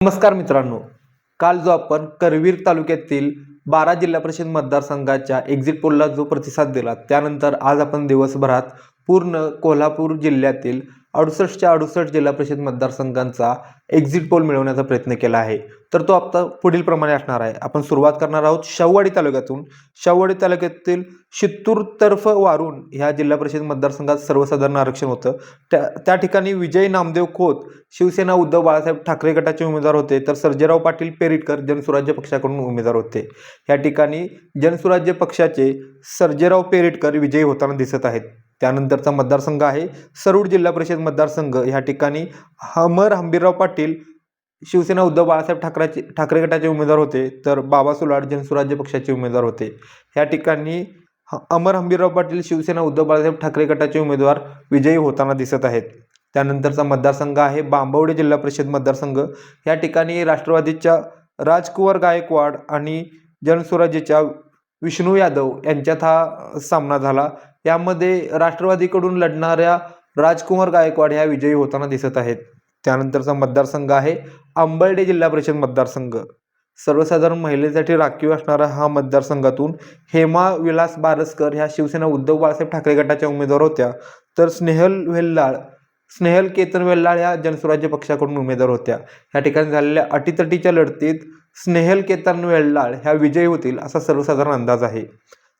नमस्कार मित्रांनो, काल जो आपण करवीर तालुक्यातील 12 जिल्हा परिषद मतदारसंघाच्या एक्झिट पोलला जो प्रतिसाद दिला, त्यानंतर आज आपण दिवसभरात पूर्ण कोल्हापूर जिल्ह्यातील 68च्या 68 जिल्हा परिषद मतदारसंघांचा एक्झिट पोल मिळवण्याचा प्रयत्न केला आहे. तर तो आता पुढील प्रमाणे असणार आहे. आपण सुरुवात करणार आहोत शाहूवाडी तालुक्यातून. शाहूवाडी तालुक्यातील शित्तूर तर्फ वारून ह्या जिल्हा परिषद मतदारसंघात सर्वसाधारण आरक्षण होतं. त्या ठिकाणी विजय नामदेव खोत शिवसेना उद्धव बाळासाहेब ठाकरे गटाचे उमेदवार होते, तर सर्जेराव पाटील पेरिटकर जनसुराज्य पक्षाकडून उमेदवार होते. या ठिकाणी जनसुराज्य पक्षाचे सर्जेराव पेरिटकर विजयी होताना दिसत आहेत. त्यानंतरचा मतदारसंघ आहे सरूड जिल्हा परिषद मतदारसंघ. या ठिकाणी अमर हंबीरराव पाटील शिवसेना उद्धव बाळासाहेब ठाकरे गटाचे उमेदवार होते, तर बाबा सुलाड जनसुराज्य पक्षाचे उमेदवार होते. या ठिकाणी अमर हंबीरराव पाटील शिवसेना उद्धव बाळासाहेब ठाकरे गटाचे उमेदवार विजयी होताना दिसत आहेत. त्यानंतरचा मतदारसंघ आहे बांबवडे जिल्हा परिषद मतदारसंघ. या ठिकाणी राष्ट्रवादीच्या राजकुमार गायकवाड आणि जनसुराज्यच्या विष्णू यादव यांच्यात हा सामना झाला. यामध्ये राष्ट्रवादीकडून लढणाऱ्या राजकुमार गायकवाड ह्या विजयी होताना दिसत आहेत. त्यानंतरचा मतदारसंघ आहे अंबर्डे जिल्हा परिषद मतदारसंघ. सर्वसाधारण महिलेसाठी राखीव असणारा हा मतदारसंघातून हेमा विलास बारसकर ह्या शिवसेना उद्धव बाळासाहेब ठाकरे गटाच्या उमेदवार होत्या, तर स्नेहल केतन वेल्लाळ ह्या जनसुराज्य पक्षाकडून उमेदवार होत्या. या ठिकाणी झालेल्या अटीतटीच्या लढतीत स्नेहल केतन वेल्लाळ ह्या विजयी होतील असा सर्वसाधारण अंदाज आहे.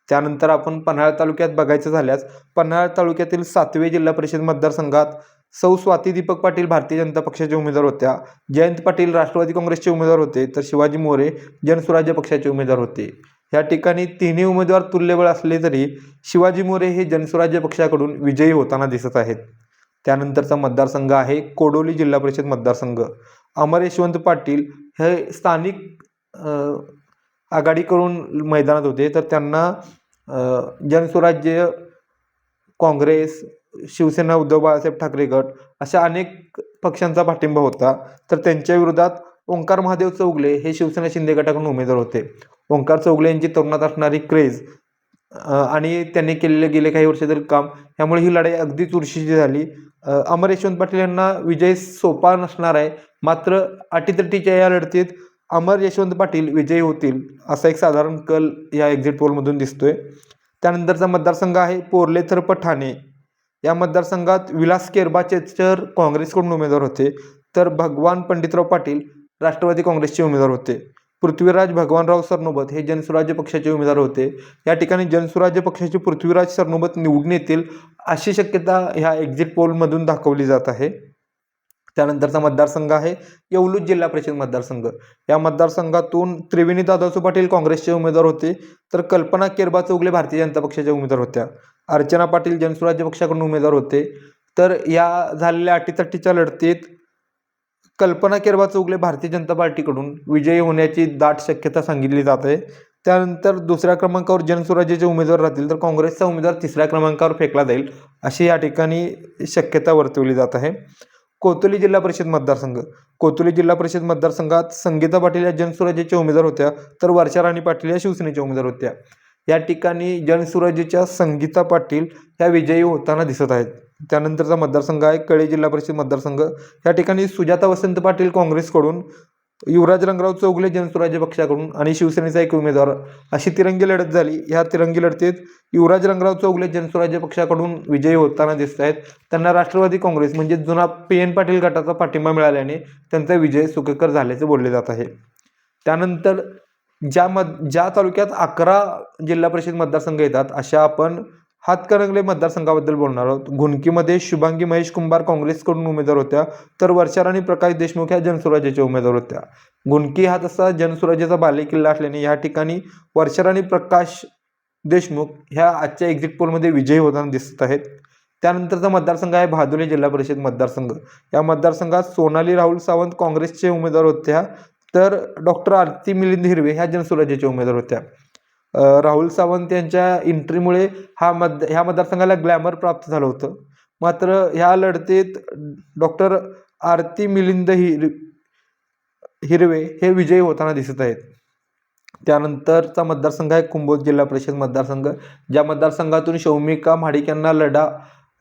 त्यानंतर आपण पन्हाळा तालुक्यात बघायचं झाल्यास पन्हाळा तालुक्यातील 7वे जिल्हा परिषद मतदारसंघात सौ स्वाती दीपक पाटील भारतीय जनता पक्षाचे उमेदवार होत्या. जयंत पाटील राष्ट्रवादी काँग्रेसचे उमेदवार होते, तर शिवाजी मोरे जनसुराज्य पक्षाचे उमेदवार होते. या ठिकाणी तिन्ही उमेदवार तुल्यबळ असले तरी शिवाजी मोरे हे जनसुराज्य पक्षाकडून विजयी होताना दिसत आहेत. त्यानंतरचा मतदारसंघ आहे कोडोली जिल्हा परिषद मतदारसंघ. अमर यशवंत पाटील हे स्थानिक आघाडीकडून मैदानात होते, तर त्यांना जनसुराज्य, काँग्रेस, शिवसेना उद्धव बाळासाहेब ठाकरे गट अशा अनेक पक्षांचा पाठिंबा होता. तर त्यांच्या विरोधात ओंकार महादेव चौगले हे शिवसेना शिंदे गटाकडून उमेदवार होते. ओंकार चौगले यांची तरुणात असणारी क्रेज आणि त्यांनी केलेले गेले काही वर्षातील काम यामुळे ही लढाई अगदी चुरशीची झाली. अमर यशवंत पाटील यांना विजय सोपा नसणार आहे, मात्र अटीतटीच्या या लढतीत अमर यशवंत पाटील विजयी होतील असा एक साधारण कल या एक्झिट पोलमधून दिसतोय. त्यानंतरचा मतदारसंघ आहे पोर्ले तर्फ ठाणे. या मतदारसंघात विलास केरबा चेचर काँग्रेसकडून उमेदवार होते, तर भगवान पंडितराव पाटील राष्ट्रवादी काँग्रेसचे उमेदवार होते. पृथ्वीराज भगवानराव सरनोबत हे जनसुराज्य पक्षाचे उमेदवार होते. या ठिकाणी जनसुराज्य पक्षाचे पृथ्वीराज सरनोबत निवडून येतील अशी शक्यता ह्या एक्झिट पोलमधून दाखवली जात आहे. त्यानंतरचा मतदारसंघ आहे येवलूज जिल्हा परिषद मतदारसंघ. या मतदारसंघातून त्रिवेणी दादासू पाटील काँग्रेसचे उमेदवार होते, तर कल्पना केरबा चौगले भारतीय जनता पक्षाच्या उमेदवार होत्या. अर्चना पाटील जनसुराज्य पक्षाकडून उमेदवार होते. तर या झालेल्या अटीतटीच्या लढतीत कल्पना केरबा चौगले भारतीय जनता पार्टीकडून विजयी होण्याची दाट शक्यता सांगितली जात आहे. त्यानंतर दुसऱ्या क्रमांकावर जनसुराज्याचे उमेदवार राहतील, तर काँग्रेसचा उमेदवार तिसऱ्या क्रमांकावर फेकला जाईल अशी या ठिकाणी शक्यता वर्तवली जात आहे. कोतोली जिल्हा परिषद मतदारसंघ. कोतोली जिल्हा परिषद मतदारसंघात संगीता पाटील या जनसुराज्याच्या उमेदवार होत्या, तर वर्षा राणी पाटील या शिवसेनेच्या उमेदवार होत्या. या ठिकाणी जनसुराज्याच्या संगीता पाटील ह्या विजयी होताना दिसत आहेत. त्यानंतरचा मतदारसंघ आहे कळे जिल्हा परिषद मतदारसंघ. या ठिकाणी सुजाता वसंत पाटील काँग्रेसकडून, युवराज रंगराव चौगले जनसुराज्य पक्षाकडून आणि शिवसेनेचा एक उमेदवार अशी तिरंगी लढत झाली. ह्या तिरंगी लढतीत युवराज रंगराव चौगले जनसुराज्य पक्षाकडून विजयी होताना दिसत आहेत. त्यांना राष्ट्रवादी काँग्रेस म्हणजे जुना PN पाटील गटाचा पाठिंबा मिळाल्याने त्यांचा विजय सुखकर झाल्याचे बोलले जात आहे. त्यानंतर ज्या तालुक्यात 11 जिल्हा परिषद मतदारसंघ येतात अशा आपण हातकणंगले मतदारसंघाबद्दल बोलणार आहोत. घुनकीमध्ये शुभांगी महेश कुंभार काँग्रेसकडून उमेदवार होत्या, तर वर्षाराणी प्रकाश देशमुख ह्या जनसुराज्याच्या उमेदवार होत्या. घुनकी हा तसा जनसुराज्याचा बालेकिल्ला असल्याने या ठिकाणी वर्षाराणी प्रकाश देशमुख ह्या आजच्या एक्झिट पोलमध्ये विजयी होताना दिसत आहेत. त्यानंतरचा मतदारसंघ आहे भादोली जिल्हा परिषद मतदारसंघ. या मतदारसंघात सोनाली राहुल सावंत काँग्रेसचे उमेदवार होत्या, तर डॉक्टर आरती मिलिंद हिरवे ह्या जनसुराज्याच्या उमेदवार होत्या. राहुल सावंत यांच्या एंट्रीमुळे ह्या मतदारसंघाला ग्लॅमर प्राप्त झालं होतं, मात्र ह्या लढतीत डॉक्टर आरती मिलिंद हिरवे हे विजयी होताना दिसत आहेत. त्यानंतरचा मतदारसंघ आहे कुंभोज जिल्हा परिषद मतदारसंघ. ज्या मतदारसंघातून शौमिका महाडिक यांना लढा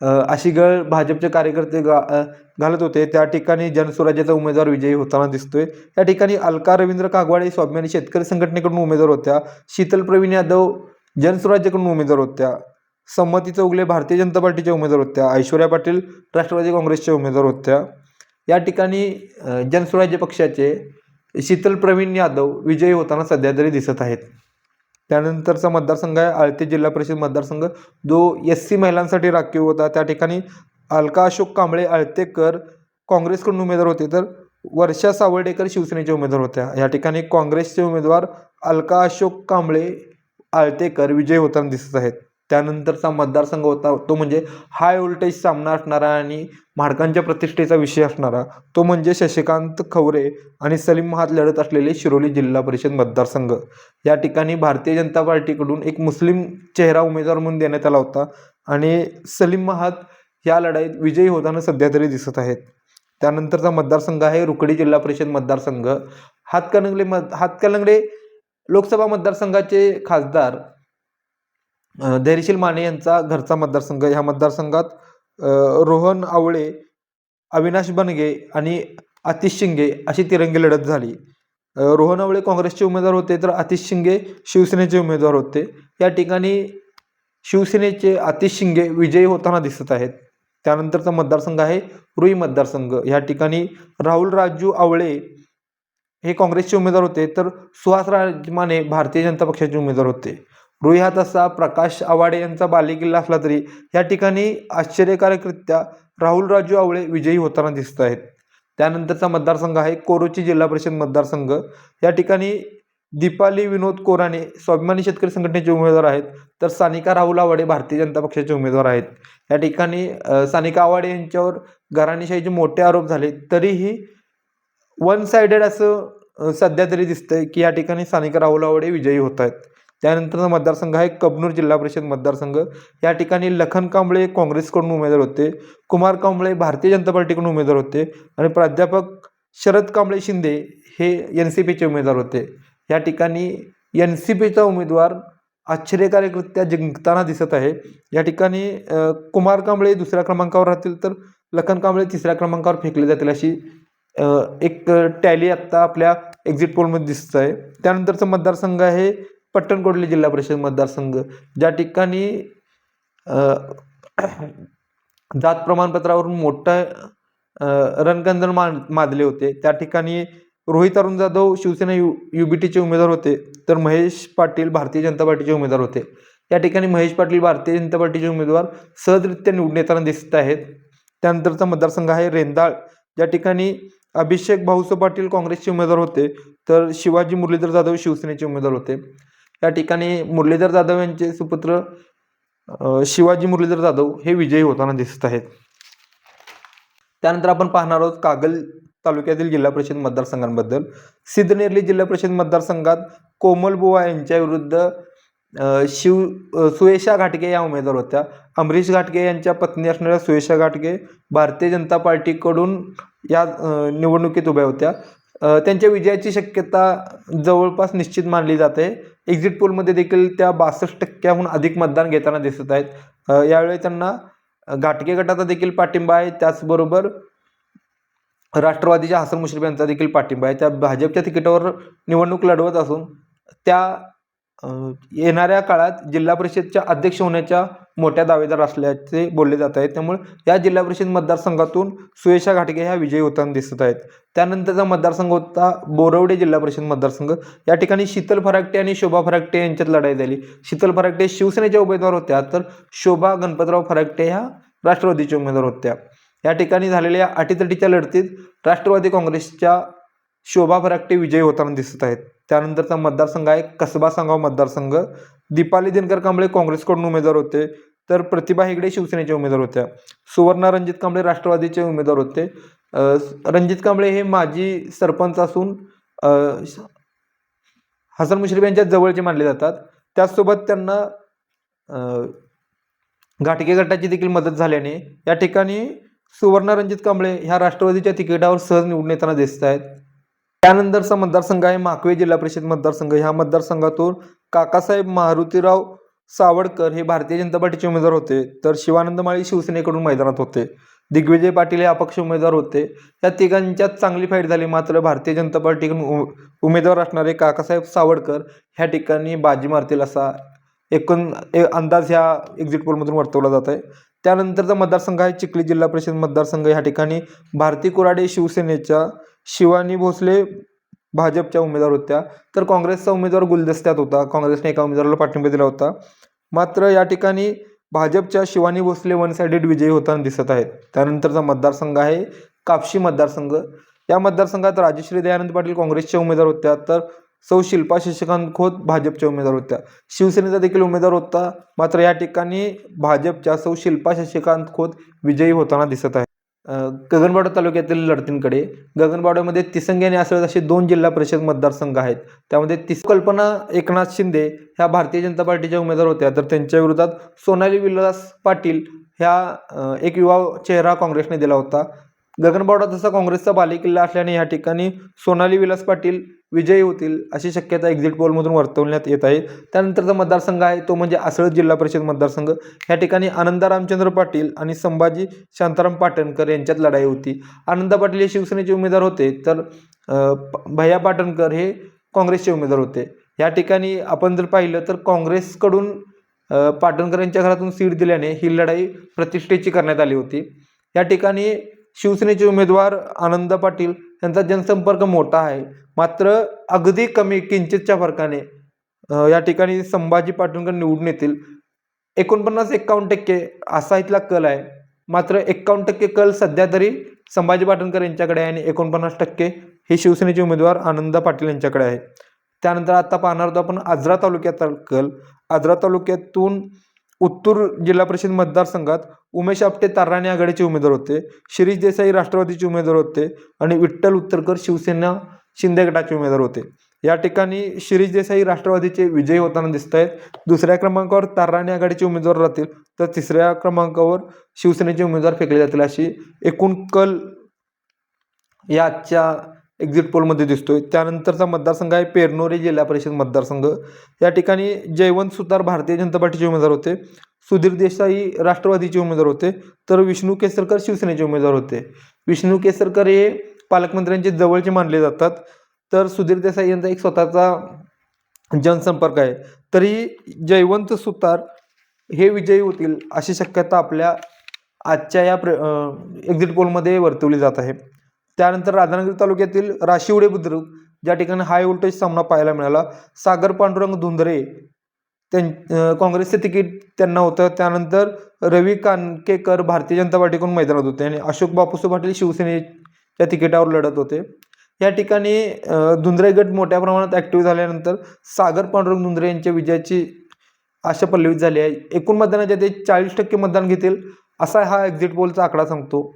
अशी गळ भाजपचे कार्यकर्ते घालत होते, त्या ठिकाणी जनस्वराज्याचा उमेदवार विजयी होताना दिसतोय. त्या ठिकाणी अलका रवींद्र कागवाडे स्वाभिमानी शेतकरी संघटनेकडून उमेदवार होत्या. शीतल प्रवीण यादव जनस्वराज्याकडून उमेदवार होत्या. संमती चौगले भारतीय जनता पार्टीच्या उमेदवार होत्या. ऐश्वर्या पाटील राष्ट्रवादी काँग्रेसच्या उमेदवार होत्या. या ठिकाणी जनस्वराज्य पक्षाचे शीतल प्रवीण यादव विजयी होताना सध्या तरी दिसत आहेत. त्यानंतरचा मतदारसंघ आहे आळते जिल्हा परिषद मतदारसंघ, जो SC महिलांसाठी राखीव होता. त्या ठिकाणी अलका अशोक कांबळे आळतेकर काँग्रेसकडून उमेदवार होते, तर वर्षा सावर्डेकर शिवसेनेच्या उमेदवार होत्या. या ठिकाणी काँग्रेसचे उमेदवार अलका अशोक कांबळे आळतेकर विजयी होताना दिसत आहेत. त्यानंतरचा मतदारसंघ होता तो म्हणजे हाय व्होल्टेज सामना असणारा आणि म्हाडकांच्या प्रतिष्ठेचा विषय असणारा, तो म्हणजे शशिकांत खवरे आणि सलीम महात लढत असलेले शिरोली जिल्हा परिषद मतदारसंघ. या ठिकाणी भारतीय जनता पार्टीकडून एक मुस्लिम चेहरा उमेदवार म्हणून देण्यात आला होता आणि सलीम महात या लढाईत विजयी होताना सध्या तरी दिसत आहेत. त्यानंतरचा मतदारसंघ आहे रुकडी जिल्हा परिषद मतदारसंघ. हातकणंगले लोकसभा मतदारसंघाचे खासदार धैर्यशील माने यांचा घरचा मतदारसंघ. ह्या मतदारसंघात रोहन आवळे, अविनाश बनगे आणि आतिश शिंगे अशी तिरंगी लढत झाली. रोहन आवळे काँग्रेसचे उमेदवार होते, तर आतिश शिंगे शिवसेनेचे उमेदवार होते. या ठिकाणी शिवसेनेचे आतिश शिंगे विजयी होताना दिसत आहेत. त्यानंतरचा मतदारसंघ आहे रुई मतदारसंघ. या ठिकाणी राहुल राजू आवळे हे काँग्रेसचे उमेदवार होते, तर सुहास राजमाने भारतीय जनता पक्षाचे उमेदवार होते. रुई हा तसा प्रकाश आवाडे यांचा बालेकिल्ला असला तरी या ठिकाणी आश्चर्यकारकरित्या राहुल राजू आवळे विजयी होताना दिसत आहेत. त्यानंतरचा मतदारसंघ आहे कोरोची जिल्हा परिषद मतदारसंघ. या ठिकाणी दीपाली विनोद कोराणे स्वाभिमानी शेतकरी संघटनेचे उमेदवार आहेत, तर सानिका राहुल आवाडे भारतीय जनता पक्षाचे उमेदवार आहेत. या ठिकाणी सानिका आवाडे यांच्यावर घराणेशाहीचे मोठे आरोप झाले, तरीही वन सायडेड असं सध्या तरी दिसतंय की या ठिकाणी सानिका राहुल आवाडे विजयी होत आहेत. त्यानंतरचा मतदारसंघ आहे कबनूर जिल्हा परिषद मतदारसंघ. या ठिकाणी लखन कांबळे काँग्रेसकडून उमेदवार होते, कुमार कांबळे भारतीय जनता पार्टीकडून उमेदवार होते आणि प्राध्यापक शरद कांबळे शिंदे हे NCPचे उमेदवार होते. या ठिकाणी NCPचा उमेदवार आश्चर्यकारकरित्या जिंकताना दिसत आहे. या ठिकाणी कुमार कांबळे दुसऱ्या क्रमांकावर राहतील, तर लखन कांबळे तिसऱ्या क्रमांकावर फेकले जातील अशी एक टॅली आत्ता आपल्या एक्झिट पोलमध्ये दिसत आहे. त्यानंतरचा मतदारसंघ आहे पट्टणकोडली जिल्हा परिषद मतदारसंघ, ज्या ठिकाणी जात प्रमाणपत्रावरून मोठं रणकंदन माजले होते. त्या ठिकाणी रोहित अरुण जाधव शिवसेना UBTचे उमेदवार होते, तर महेश पाटील भारतीय जनता पार्टीचे उमेदवार होते. या ठिकाणी महेश पाटील भारतीय जनता पार्टीचे उमेदवार सहजरित्या निवडून येताना दिसत आहेत. त्यानंतरचा मतदारसंघ आहे रेंदाळ. या ठिकाणी अभिषेक भाऊसो पाटील काँग्रेसचे उमेदवार होते, तर शिवाजी मुरलीधर जाधव शिवसेनेचे उमेदवार होते. या ठिकाणी मुरलीधर जाधव यांचे सुपुत्र शिवाजी मुरलीधर जाधव हे विजयी होताना दिसत आहेत. त्यानंतर आपण पाहणार आहोत कागल तालुक्यातील जिल्हा परिषद मतदारसंघांबद्दल. सिद्धनेरली जिल्हा परिषद मतदारसंघात कोमल बुवा यांच्या विरुद्ध सुयेशा घाटगे या उमेदवार होत्या. अमरीश घाटगे यांच्या पत्नी असणाऱ्या सुयेशा घाटगे भारतीय जनता पार्टीकडून या निवडणुकीत उभ्या होत्या. त्यांच्या विजयाची शक्यता जवळपास निश्चित मानली जाते. एक्झिट पोलमध्ये देखील त्या 62% अधिक मतदान घेताना दिसत आहेत. यावेळी त्यांना घाटगे गटाचा देखील पाठिंबा आहे, त्याचबरोबर राष्ट्रवादीच्या हसन मुश्रीफ यांचा देखील पाठिंबा आहे. त्या भाजपच्या तिकिटावर निवडणूक लढवत असून त्या येणाऱ्या काळात जिल्हा परिषदच्या अध्यक्ष होण्याच्या मोठ्या दावेदार असल्याचे बोलले जात आहे. त्यामुळे या जिल्हा परिषद मतदारसंघातून सुयेशा घाटगे ह्या विजयी होताना दिसत आहेत. त्यानंतरचा मतदारसंघ होता बोरवडे जिल्हा परिषद मतदारसंघ. या ठिकाणी शीतल फराकटे आणि शोभा फराकटे यांच्यात लढाई झाली. शीतल फराकटे शिवसेनेच्या उमेदवार होत्या, तर शोभा गणपतराव फराकटे ह्या राष्ट्रवादीच्या उमेदवार होत्या. या ठिकाणी झालेल्या अटीतटीच्या लढतीत राष्ट्रवादी काँग्रेसच्या शोभा फराकटे विजयी होताना दिसत आहेत. त्यानंतरचा मतदारसंघ आहे कसबा सांगाव मतदारसंघ. दीपाली दिनकर कांबळे काँग्रेसकडून उमेदवार होते, तर प्रतिभा हेगडे शिवसेनेचे उमेदवार होत्या. सुवर्णा रणजित कांबळे राष्ट्रवादीचे उमेदवार होते. रणजित कांबळे हे माजी सरपंच असून हसन मुश्रीफ यांच्या जवळचे मानले जातात. त्याचसोबत त्यांना घाटगे गटाची देखील मदत झाल्याने या ठिकाणी सुवर्णा रणजित कांबळे ह्या राष्ट्रवादीच्या तिकिटावर सहज निवडून येताना दिसत आहेत. त्यानंतरचा मतदारसंघ आहे माकवे जिल्हा परिषद मतदारसंघ. ह्या मतदारसंघातून काकासाहेब मारुतीराव सावडकर हे भारतीय जनता पार्टीचे उमेदवार होते, तर शिवानंद माळी शिवसेनेकडून मैदानात होते. दिग्विजय पाटील हे अपक्ष उमेदवार होते. या तिघांच्यात चांगली फाईट झाली, मात्र भारतीय जनता पार्टीकडून उमेदवार असणारे काकासाहेब सावडकर ह्या ठिकाणी बाजी मारतील असा अंदाज ह्या एक्झिट पोलमधून वर्तवला जात आहे. त्यानंतरचा मतदारसंघ आहे चिखली जिल्हा परिषद मतदारसंघ. ह्या ठिकाणी भारती कुराडे शिवसेनेच्या, शिवानी भोसले भाजपच्या उमेदवार होत्या, तर काँग्रेसचा उमेदवार गुलदस्त्यात होता. काँग्रेसने एका उमेदवाराला पाठिंबा दिला होता. मात्र या ठिकाणी भाजपच्या शिवानी भोसले वन साइडेड विजयी होताना दिसत आहेत. त्यानंतरचा मतदारसंघ आहे कापशी मतदारसंघ. या मतदारसंघात राजश्री दयानंद पाटील काँग्रेसच्या उमेदवार होत्या, तर सौ शिल्पा शशिकांत खोत भाजपच्या उमेदवार होत्या. शिवसेनेचा देखील उमेदवार होता, मात्र या ठिकाणी भाजपच्या सौ शिल्पा शशिकांत खोत विजयी होताना दिसत आहे. गगनबावडा तालुक्यातील लढतींकडे, गगनबावड्यामध्ये तिसंगी आणि आसळद असे 2 जिल्हा परिषद मतदारसंघ आहेत. त्यामध्ये कल्पना एकनाथ शिंदे ह्या भारतीय जनता पार्टीच्या उमेदवार होत्या, तर त्यांच्या विरोधात सोनाली विलास पाटील ह्या एक युवा चेहरा काँग्रेसने दिला होता. गगनबावडा तसा काँग्रेसचा बालेकिल्ला असल्याने या ठिकाणी सोनाली विलास पाटील विजयी होतील अशी शक्यता एक्झिट पोलमधून वर्तवण्यात येत आहे. त्यानंतरचा मतदारसंघ आहे तो म्हणजे आसळद जिल्हा परिषद मतदारसंघ. या ठिकाणी आनंदा रामचंद्र पाटील आणि संभाजी शांताराम पाटणकर यांच्यात लढाई होती. आनंदा पाटील हे शिवसेनेचे उमेदवार होते, तर भैया पाटणकर हे काँग्रेसचे उमेदवार होते. या ठिकाणी आपण जर पाहिलं तर काँग्रेसकडून पाटणकर यांच्या घरातून सीट दिल्याने ही लढाई प्रतिष्ठेची करण्यात आली होती. या ठिकाणी शिवसेनेचे उमेदवार आनंद पाटील यांचा जनसंपर्क मोठा आहे, मात्र अगदी कमी किंचितच्या फरकाने या ठिकाणी संभाजी पाटणकर निवडून येतील. 49-51% असा इथला कल आहे, मात्र 51% कल सध्या तरी संभाजी पाटणकर यांच्याकडे आहे आणि 49% हे शिवसेनेचे उमेदवार आनंद पाटील यांच्याकडे आहे. त्यानंतर आता पाहणार होतो आपण आजरा तालुक्याचा कल. आजरा तालुक्यातून उत्तूर जिल्हा परिषद मतदारसंघात उमेश आपटे तार्राणे आघाडीचे उमेदवार होते, शिरीष देसाई राष्ट्रवादीचे उमेदवार होते आणि विठ्ठल उत्तरकर शिवसेना शिंदे गटाचे उमेदवार होते. या ठिकाणी शिरीष देसाई राष्ट्रवादीचे विजयी होताना दिसत आहेत. दुसऱ्या क्रमांकावर तार्राणे आघाडीचे उमेदवार राहतील, तर तिसऱ्या क्रमांकावर शिवसेनेचे उमेदवार फेकले जातील अशी एकूण कल या आजच्या एक्झिट पोलमध्ये दिसतोय. त्यानंतरचा मतदारसंघ आहे पेरनोरे जिल्हा परिषद मतदारसंघ. या ठिकाणी जयवंत सुतार भारतीय जनता पार्टीचे उमेदवार होते, सुधीर देसाई राष्ट्रवादीचे उमेदवार होते, तर विष्णू केसरकर शिवसेनेचे उमेदवार होते. विष्णू केसरकर हे पालकमंत्र्यांचे जवळचे मानले जातात, तर सुधीर देसाई यांचा एक स्वतःचा जनसंपर्क आहे. तरी जयवंत सुतार हे विजयी होतील अशी शक्यता आपल्या आजच्या या एक्झिट पोलमध्ये वर्तवली जात आहे. त्यानंतर राधानगरी तालुक्यातील राशिवडे बुद्रुक ज्या ठिकाणी हाय व्होल्टेज सामना पाहायला मिळाला. सागर पांडुरंग धुंदरे काँग्रेसचे तिकीट त्यांना होतं. त्यानंतर रवी कानकेकर भारतीय जनता पार्टीकडून मैदानात होते आणि अशोक बापूसो पाटील शिवसेनेच्या तिकिटावर लढत होते. या ठिकाणी धुंदरे गट मोठ्या प्रमाणात ॲक्टिव्ह झाल्यानंतर सागर पांडुरंग धुंदरे यांच्या विजयाची आशा पल्लवित झाली आहे. एकूण मतदानाच्या ते 40% मतदान घेतील असा हा एक्झिट पोलचा आकडा सांगतो.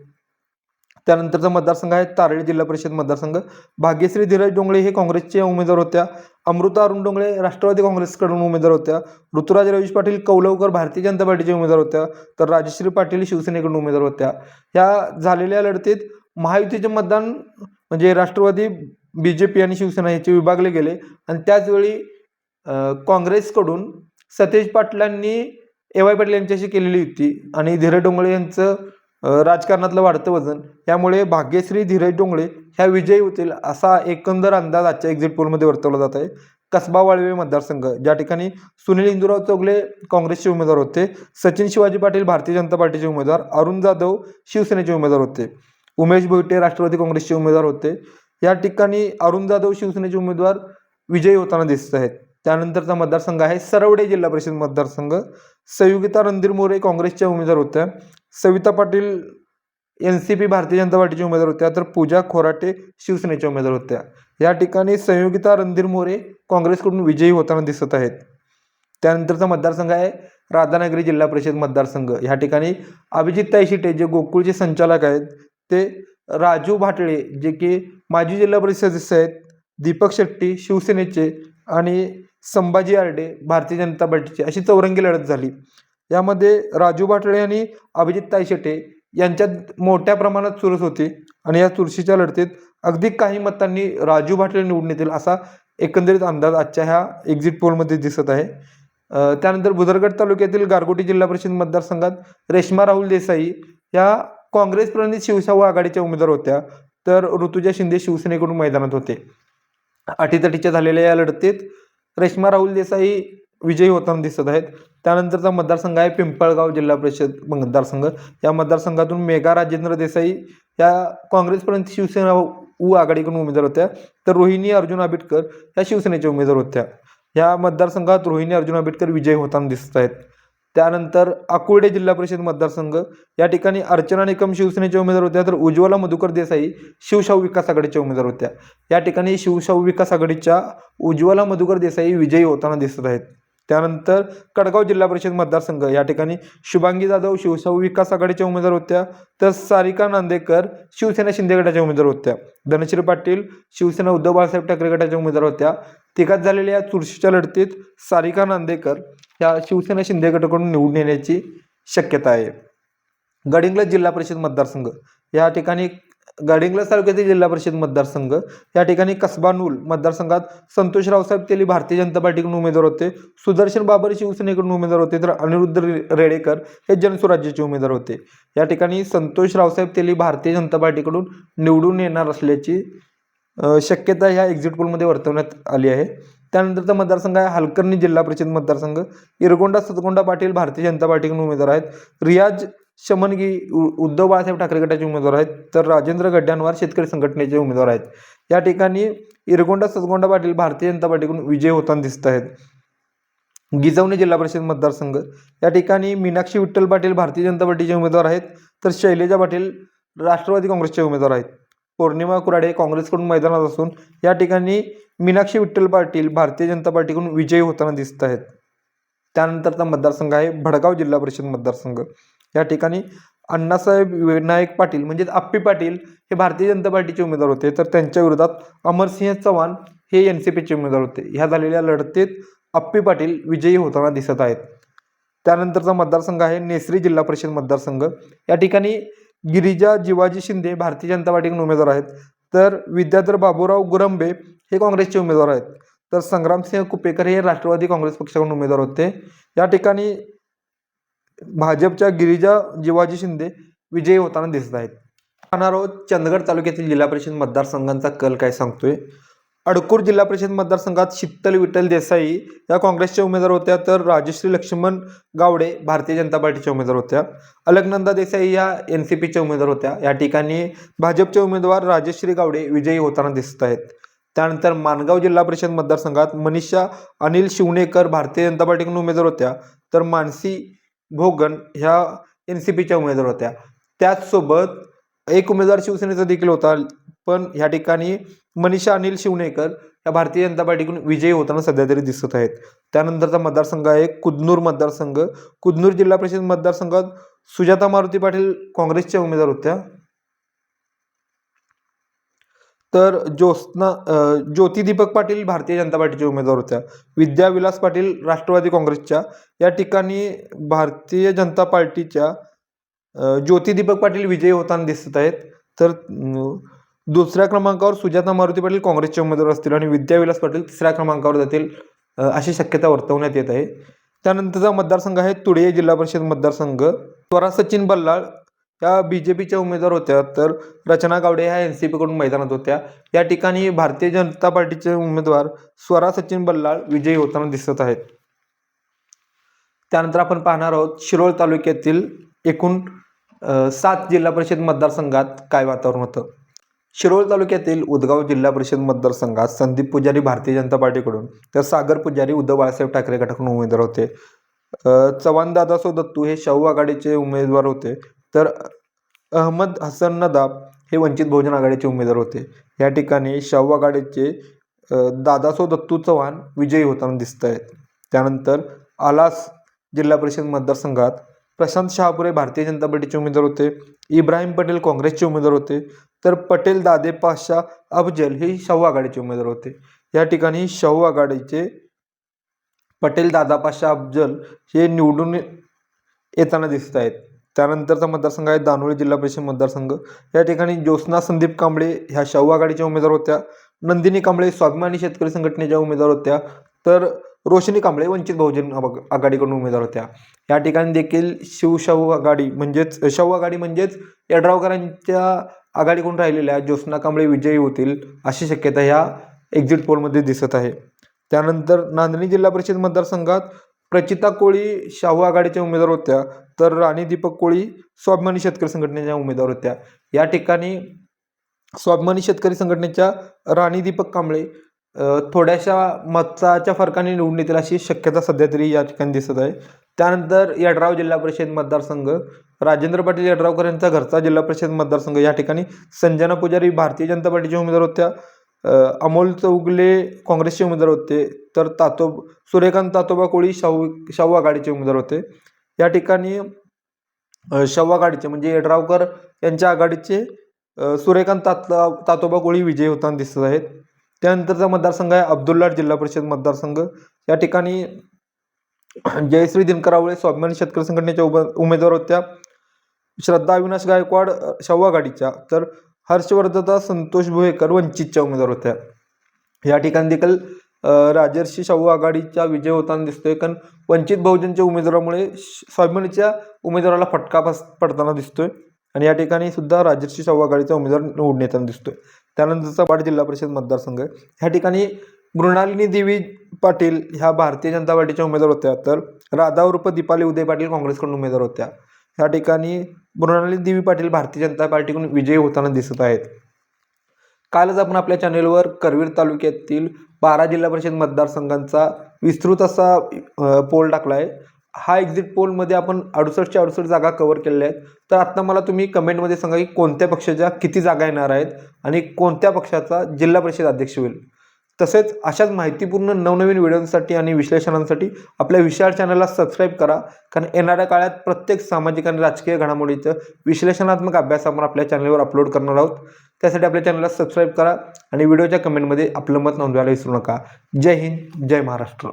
त्यानंतरचा मतदारसंघ आहे तारळी जिल्हा परिषद मतदारसंघ. भाग्यश्री धीरज डोंगळे हे काँग्रेसचे उमेदवार होत्या, अमृता अरुण डोंगळे राष्ट्रवादी काँग्रेसकडून उमेदवार होत्या, ऋतुराज रवीश पाटील कौलवकर भारतीय जनता पार्टीचे उमेदवार होत्या, तर राजश्री पाटील शिवसेनेकडून उमेदवार होत्या. या झालेल्या लढतीत महायुतीचे मतदान म्हणजे राष्ट्रवादी, BJP आणि शिवसेना याचे विभागले गेले आणि त्याचवेळी काँग्रेसकडून सतेज पाटलांनी AY पाटील यांच्याशी केलेली युती आणि धीरज डोंगळे यांचं राजकारणातलं वाढतं वजन यामुळे भाग्यश्री धीरज डोंगळे ह्या विजयी होतील असा एकंदर अंदाज आजच्या एक्झिट पोलमध्ये वर्तवला जात आहे. कसबा वाळवे मतदारसंघ ज्या ठिकाणी सुनील इंदुराव चौगले काँग्रेसचे उमेदवार होते, सचिन शिवाजी पाटील भारतीय जनता पार्टीचे उमेदवार, अरुण जाधव शिवसेनेचे उमेदवार होते, उमेश भोईटे राष्ट्रवादी काँग्रेसचे उमेदवार होते. या ठिकाणी अरुण जाधव शिवसेनेचे उमेदवार विजयी होताना दिसत आहेत. त्यानंतरचा मतदारसंघ आहे सरवडे जिल्हा परिषद मतदारसंघ. संयुगिता रणधीर मोरे काँग्रेसच्या उमेदवार होत्या, सविता पाटील NCP भारतीय जनता पार्टीच्या उमेदवार होत्या, तर पूजा खोराटे शिवसेनेच्या उमेदवार होत्या. या ठिकाणी संयुगिता रणधीर मोरे काँग्रेसकडून विजयी होताना दिसत आहेत. त्यानंतरचा मतदारसंघ आहे राधानगरी जिल्हा परिषद मतदारसंघ. या ठिकाणी अभिजित ताई शिटे जे गोकुळचे संचालक आहेत ते राजू भाटळे जे की माजी जिल्हा परिषद सदस्य आहेत, दीपक शेट्टी शिवसेनेचे आणि संभाजी आरडे भारतीय जनता पार्टीचे अशी चौरंगी लढत झाली. यामध्ये राजू भाटळे आणि अभिजित ताई शेटे यांच्यात मोठ्या प्रमाणात चुरस होती आणि या चुरशीच्या लढतीत अगदी काही मतांनी राजू भाटले निवडून येतील असा एकंदरीत अंदाज आजच्या ह्या एक्झिट पोलमध्ये दिसत आहे. त्यानंतर भुदरगड तालुक्यातील गारगोटी जिल्हा परिषद मतदारसंघात रेश्मा राहुल देसाई या काँग्रेस प्रणित शिवशाहू आघाडीच्या उमेदवार होत्या, तर ऋतुजा शिंदे शिवसेनेकडून मैदानात होते. अटीतटीच्या झालेल्या या लढतीत रेश्मा राहुल देसाई विजयी होताना दिसत आहेत. त्यानंतरचा मतदारसंघ आहे पिंपळगाव जिल्हा परिषद मतदारसंघ. या मतदारसंघातून मेघा राजेंद्र देसाई या काँग्रेस प्रणित शिवसेना आघाडीकडून उमेदवार होत्या, तर रोहिणी अर्जुन आबिटकर या शिवसेनेच्या उमेदवार होत्या. या मतदारसंघात रोहिणी अर्जुन आबिटकर विजयी होताना दिसत आहेत. त्यानंतर अकोर्डे जिल्हा परिषद मतदारसंघ, या ठिकाणी अर्चना निकम शिवसेनेच्या उमेदवार होत्या, तर उज्ज्वला मधुकर देसाई शिवशाहू विकास आघाडीच्या उमेदवार होत्या. या ठिकाणी शिवशाहू विकास आघाडीच्या उज्ज्वला मधुकर देसाई विजयी होताना दिसत आहेत. त्यानंतर कडगाव जिल्हा परिषद मतदारसंघ, या ठिकाणी शुभांगी जाधव शिवशाहू विकास आघाडीच्या उमेदवार होत्या, तर सारिका नांदेकर शिवसेना शिंदे गटाच्या उमेदवार होत्या. धनश्री पाटील शिवसेना उद्धव बाळासाहेब ठाकरे गटाच्या उमेदवार होत्या. तिघात झालेल्या चुरशीच्या लढतीत सारिका नांदेकर या शिवसेना शिंदे गटाकडून निवडून येण्याची शक्यता आहे. गडिंग्लज जिल्हा परिषद मतदारसंघ, या ठिकाणी गडिंग्लज तालुक्यातील जिल्हा परिषद मतदारसंघ, या ठिकाणी कसबा नूल मतदारसंघात संतोष रावसाहेब तेली भारतीय जनता पार्टीकडून उमेदवार होते, सुदर्शन बाबर शिवसेनेकडून उमेदवार होते, तर अनिरुद्ध रेडेकर हे जनसुराज्याचे उमेदवार होते. या ठिकाणी संतोष रावसाहेब तेली भारतीय जनता पार्टीकडून निवडून येणार असल्याची शक्यता ह्या एक्झिट पोलमध्ये वर्तवण्यात आली आहे. त्यानंतरचा मतदारसंघ आहे हलकर्णी जिल्हा परिषद मतदारसंघ. इरगोंडा सतगोंडा पाटील भारतीय जनता पार्टीकडून उमेदवार आहेत. रियाज शमनगी उद्धव बाळासाहेब ठाकरे गटाचे उमेदवार आहेत, तर राजेंद्र गड्ड्यांवार शेतकरी संघटनेचे उमेदवार आहेत. या ठिकाणी इरगोंडा सतगोंडा पाटील भारतीय जनता पार्टीकडून विजयी होताना दिसत आहेत. गिजवणे जिल्हा परिषद मतदारसंघ, या ठिकाणी मीनाक्षी विठ्ठल पाटील भारतीय जनता पार्टीचे उमेदवार आहेत, तर शैलेजा पाटील राष्ट्रवादी काँग्रेसचे उमेदवार आहेत. पौर्णिमा कुराडे काँग्रेसकडून मैदानात असून या ठिकाणी मीनाक्षी विठ्ठल पाटील भारतीय जनता पार्टीकडून विजयी होताना दिसत आहेत. त्यानंतरचा मतदारसंघ आहे भडगाव जिल्हा परिषद मतदारसंघ. या ठिकाणी अण्णासाहेब विनायक पाटील म्हणजेच आप्पी पाटील हे भारतीय जनता पार्टीचे उमेदवार होते, तर त्यांच्या विरोधात अमरसिंह चव्हाण हे NCPचे उमेदवार होते. ह्या झालेल्या लढतीत आप्पी पाटील विजयी होताना दिसत आहेत. त्यानंतरचा मतदारसंघ आहे नेसरी जिल्हा परिषद मतदारसंघ. या ठिकाणी गिरिजा जिवाजी शिंदे भारतीय जनता पार्टीकडून उमेदवार आहेत, तर विद्याधर बाबूराव गुरंबे हे काँग्रेसचे उमेदवार आहेत, तर संग्रामसिंह कुपेकर हे राष्ट्रवादी काँग्रेस पक्षाकडून उमेदवार होते. या ठिकाणी भाजपच्या गिरिजा जिवाजी शिंदे विजयी होताना दिसत आहेत. पाहणार आहोत चंदगड तालुक्यातील जिल्हा परिषद मतदारसंघांचा कल काय सांगतोय. अडकूर जिल्हा परिषद मतदारसंघात शीतल विठ्ठल देसाई या काँग्रेसच्या उमेदवार होत्या, तर राजश्री लक्ष्मण गावडे भारतीय जनता पार्टीच्या उमेदवार होत्या. अलकनंदा देसाई या NCPच्या उमेदवार होत्या. या ठिकाणी भाजपचे उमेदवार राजश्री गावडे विजयी होताना दिसत आहेत. त्यानंतर माणगाव जिल्हा परिषद मतदारसंघात मनीषा अनिल शिवणेकर भारतीय जनता पार्टीकडून उमेदवार होत्या, तर मानसी भोगन ह्या NCPच्या उमेदवार होत्या. त्याचसोबत एक उमेदवार शिवसेनेचा देखील होता, पण ह्या ठिकाणी मनीषा अनिल शिवणेकर या भारतीय जनता पार्टीकडून विजयी होताना सध्या तरी दिसत आहेत. त्यानंतरचा मतदारसंघ आहे कुदनूर मतदारसंघ. कुदनूर जिल्हा परिषद मतदारसंघात सुजाता मारुती पाटील काँग्रेसच्या उमेदवार होत्या, तर ज्योती दीपक पाटील भारतीय जनता पार्टीचे उमेदवार होत्या. विद्या विलास पाटील राष्ट्रवादी काँग्रेसच्या. या ठिकाणी भारतीय जनता पार्टीच्या ज्योती दीपक पाटील विजयी होताना दिसत आहेत, तर दुसऱ्या क्रमांकावर सुजाता मारुती पाटील काँग्रेसचे उमेदवार असतील आणि विद्या विलास पाटील तिसऱ्या क्रमांकावर जातील अशी शक्यता वर्तवण्यात येत आहे. त्यानंतरचा मतदारसंघ आहे तुडे जिल्हा परिषद मतदारसंघ. स्वरा सचिन बल्लाळ या BJPच्या उमेदवार होत्या, तर रचना गावडे ह्या NCPकडून मैदानात होत्या. या ठिकाणी भारतीय जनता पार्टीचे उमेदवार स्वरा सचिन बल्लाळ विजयी होताना दिसत आहेत. त्यानंतर आपण पाहणार आहोत शिरोळ तालुक्यातील एकूण 7 जिल्हा परिषद मतदारसंघात काय वातावरण होतं. शिरोळ तालुक्यातील उदगाव जिल्हा परिषद मतदारसंघात संदीप पुजारी भारतीय जनता पार्टीकडून, तर सागर पुजारी उद्धव बाळासाहेब ठाकरे गटाकडून उमेदवार होते. चव्हाण दादासो दत्तू हे शाहू आघाडीचे उमेदवार होते, तर अहमद हसन नदाब हे वंचित बहुजन आघाडीचे उमेदवार होते. या ठिकाणी शाहू आघाडीचे दादासो दत्तू चव्हाण विजयी होताना दिसत आहेत. त्यानंतर आलास जिल्हा परिषद मतदारसंघात प्रशांत शहापुरे भारतीय जनता पार्टीचे उमेदवार होते, इब्राहिम पटेल काँग्रेसचे उमेदवार होते, तर पटेल दादे पाशा अफजल हे शाहू आघाडीचे उमेदवार होते. या ठिकाणी शाहू आघाडीचे पटेल दादा पाशा अफजल हे निवडून येताना दिसत आहेत. त्यानंतरचा मतदारसंघ आहे दानोळी जिल्हा परिषद मतदारसंघ. या ठिकाणी ज्योत्स्ना संदीप कांबळे ह्या शाहू आघाडीच्या उमेदवार होत्या, नंदिनी कांबळे स्वाभिमानी शेतकरी संघटनेच्या उमेदवार होत्या, तर रोशनी कांबळे वंचित बहुजन आघाडीकडून उमेदवार होत्या. या ठिकाणी देखील शिवशाहू आघाडी म्हणजेच यड्रावकरांच्या आघाडीकडून राहिलेल्या ज्योत्स्ना कांबळे विजयी होतील अशी शक्यता ह्या एक्झिट पोलमध्ये दिसत आहे. त्यानंतर नांदेड जिल्हा परिषद मतदारसंघात प्रचिता कोळी शाहू आघाडीच्या उमेदवार होत्या, तर राणी दीपक कोळी स्वाभिमानी शेतकरी संघटनेच्या उमेदवार होत्या. या ठिकाणी स्वाभिमानी शेतकरी संघटनेच्या राणी दीपक कांबळे थोड्याशा मताच्या फरकाने निवडून येतील अशी शक्यता सध्या तरी या ठिकाणी दिसत आहे. त्यानंतर यड्राव जिल्हा परिषद मतदारसंघ, राजेंद्र पाटील यड्रावकर यांचा घरचा जिल्हा परिषद मतदारसंघ. या ठिकाणी संजना पुजारी भारतीय जनता पार्टीचे उमेदवार होत्या, अमोल चौगले काँग्रेसचे उमेदवार होते, तर सूर्यकांत तातोबा कोळी शाहू आघाडीचे उमेदवार होते. या ठिकाणी शाहू आघाडीचे म्हणजे यड्रावकर यांच्या आघाडीचे सूर्यकांत तातोबा कोळी विजयी होताना दिसत आहेत. त्यानंतरचा मतदारसंघ आहे अब्दुल्लाट जिल्हा परिषद मतदारसंघ. या ठिकाणी जयश्री दिनकरावळे स्वाभिमानी शेतकरी संघटनेच्या उमेदवार होत्या, श्रद्धा अविनाश गायकवाड शाहू आघाडीच्या, तर हर्षवर्धता संतोष भुयेकर वंचितच्या उमेदवार होत्या. या ठिकाणी देखील राजर्षी शाहू आघाडीचा विजय होताना दिसतोय, कारण वंचित बहुजनच्या उमेदवारामुळे स्वाभिमानीच्या उमेदवाराला फटका पडताना दिसतोय आणि या ठिकाणी सुद्धा राजर्षी शाहू आघाडीचा उमेदवार निवडून येताना दिसतोय. त्यानंतरचा वाड जिल्हा परिषद मतदारसंघ आहे. ह्या ठिकाणी मृणालिनी देवी पाटील ह्या भारतीय जनता पार्टीच्या उमेदवार होत्या, तर राधा उर्फ दीपाली उदय पाटील काँग्रेसकडून उमेदवार होत्या. ह्या ठिकाणी मृणालिनी देवी पाटील भारतीय जनता पार्टीकडून विजयी होताना दिसत आहेत. कालच आपण आपल्या चॅनेलवर करवीर तालुक्यातील 12 जिल्हा परिषद मतदारसंघांचा विस्तृत असा पोल टाकला आहे. हा एक्झिट पोलमध्ये आपण 68च्या 68 जागा कव्हर केलेल्या आहेत. तर आत्ता मला तुम्ही कमेंटमध्ये सांगा की कोणत्या पक्षाच्या किती जागा येणार आहेत आणि कोणत्या पक्षाचा जिल्हा परिषद अध्यक्ष होईल. तसेच अशाच माहितीपूर्ण नवनवीन व्हिडिओसाठी आणि विश्लेषणांसाठी आपल्या विशाळ चॅनलला सबस्क्राईब करा, कारण येणाऱ्या काळात प्रत्येक सामाजिक आणि राजकीय घडामोडीचं विश्लेषणात्मक अभ्यास आपण आपल्या चॅनलवर अपलोड करणार आहोत. त्यासाठी आपल्या चॅनलला सबस्क्राईब करा आणि व्हिडिओच्या कमेंटमध्ये आपलं मत नोंदवायला विसरू नका. जय हिंद, जय महाराष्ट्र.